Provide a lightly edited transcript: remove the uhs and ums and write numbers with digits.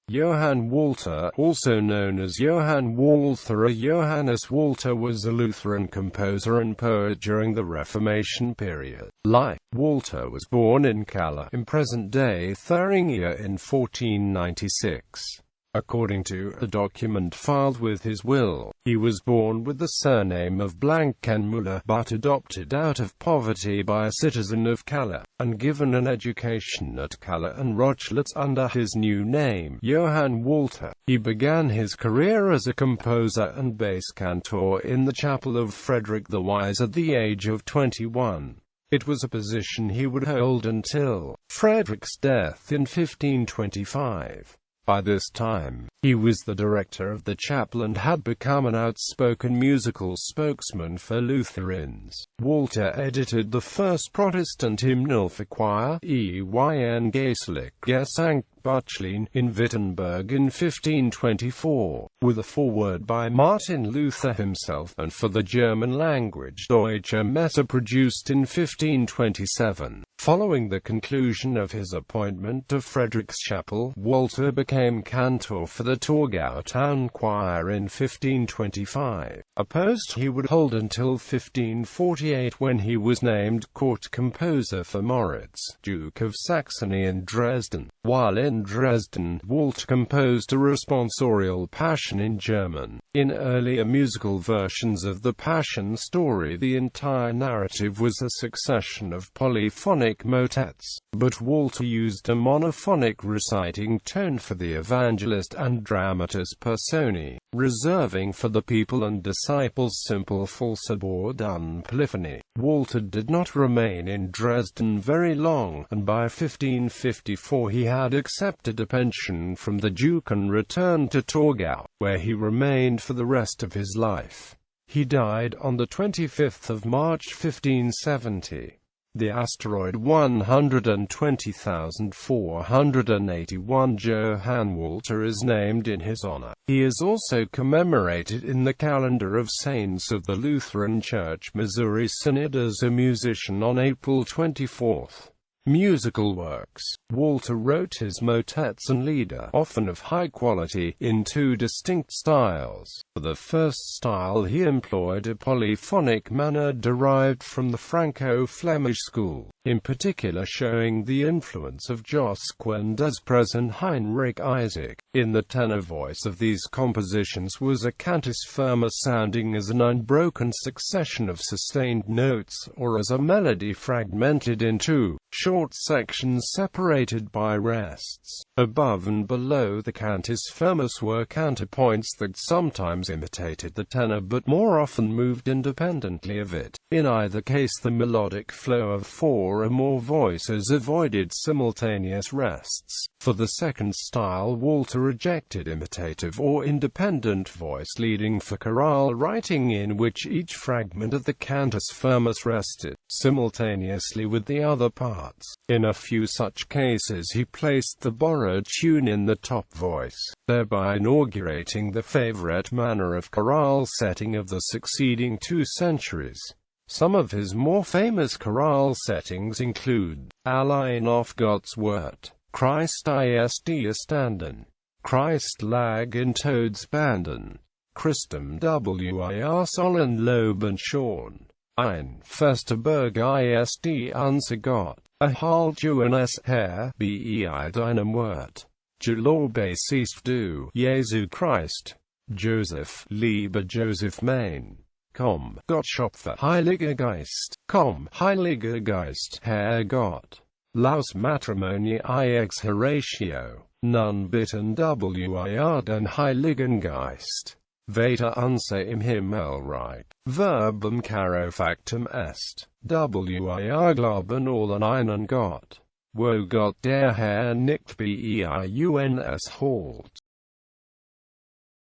Johann Walter, also known as Johann Walther or Johannes Walter, was a Lutheran composer and poet during the Reformation period. Walter was born in Calle, in present-day Thuringia, in 1496. According to a document filed with his will, he was born with the surname of Blankenmüller, but adopted out of poverty by a citizen of Calle, and given an education at Calle and Rochlitz under his new name, Johann Walter. He began his career as a composer and bass cantor in the chapel of Frederick the Wise at the age of 21. It was a position he would hold until Frederick's death in 1525. By this time, he was the director of the chapel and had become an outspoken musical spokesman for Lutherans. Walter edited the first Protestant hymnal for choir, Ein Geistlich Gesang Buchlein, in Wittenberg in 1524, with a foreword by Martin Luther himself, and for the German language Deutsche Messe produced in 1527. Following the conclusion of his appointment to Frederick's chapel, Walter became cantor for the Torgau town choir in 1525, a post he would hold until 1548, when he was named court composer for Moritz, Duke of Saxony in Dresden. While in Dresden, Walter composed a responsorial Passion in German. In earlier musical versions of the Passion story, the entire narrative was a succession of polyphonic motets, but Walter used a monophonic reciting tone for the evangelist and dramatis personae, reserving for the people and disciples simple falsetto-done polyphony. Walter did not remain in Dresden very long, and by 1554 he had accepted a pension from the Duke and returned to Torgau, where he remained for the rest of his life. He died on the 25th of March 1570. The asteroid 120,481 Johann Walter is named in his honor. He is also commemorated in the calendar of saints of the Lutheran Church Missouri Synod as a musician on April 24. Musical works. Walter wrote his motets and lieder, often of high quality, in two distinct styles. For the first style he employed a polyphonic manner derived from the Franco-Flemish school, in particular showing the influence of Josquin des Prez and Heinrich Isaac. In the tenor voice of these compositions was a cantus firmus, sounding as an unbroken succession of sustained notes, or as a melody fragmented into short sections separated by rests. Above and below the cantus firmus were counterpoints that sometimes imitated the tenor but more often moved independently of it. In either case, the melodic flow of four or more voices avoided simultaneous rests. For the second style, Walter rejected imitative or independent voice leading for chorale writing, in which each fragment of the cantus firmus rested simultaneously with the other parts. In a few such cases he placed the borrowed tune in the top voice, thereby inaugurating the favorite manner of chorale setting of the succeeding 2 centuries. Some of his more famous chorale settings include Allein auf Gottes Wort, Christ ist erstanden, Christ lag in Todesbanden, Christum wir sollen loben schon, ein fester Berg ist unser Gott, erhalt uns Herr, bei deinem Wort, Gelobe siehst du, Jesu Christ, Joseph, lieber Joseph mein. Komm, Gott Schöpfer, Heiliger Geist, komm, Heiliger Geist, Herr Gott. Laus Matrimonie ex Horatio, nun bitten wir den Heiligen Geist. Vater unser im Himmelreich, verbum caro factum est, wir glauben all an einen Gott, wo Gott der Herr nicht bei uns holt.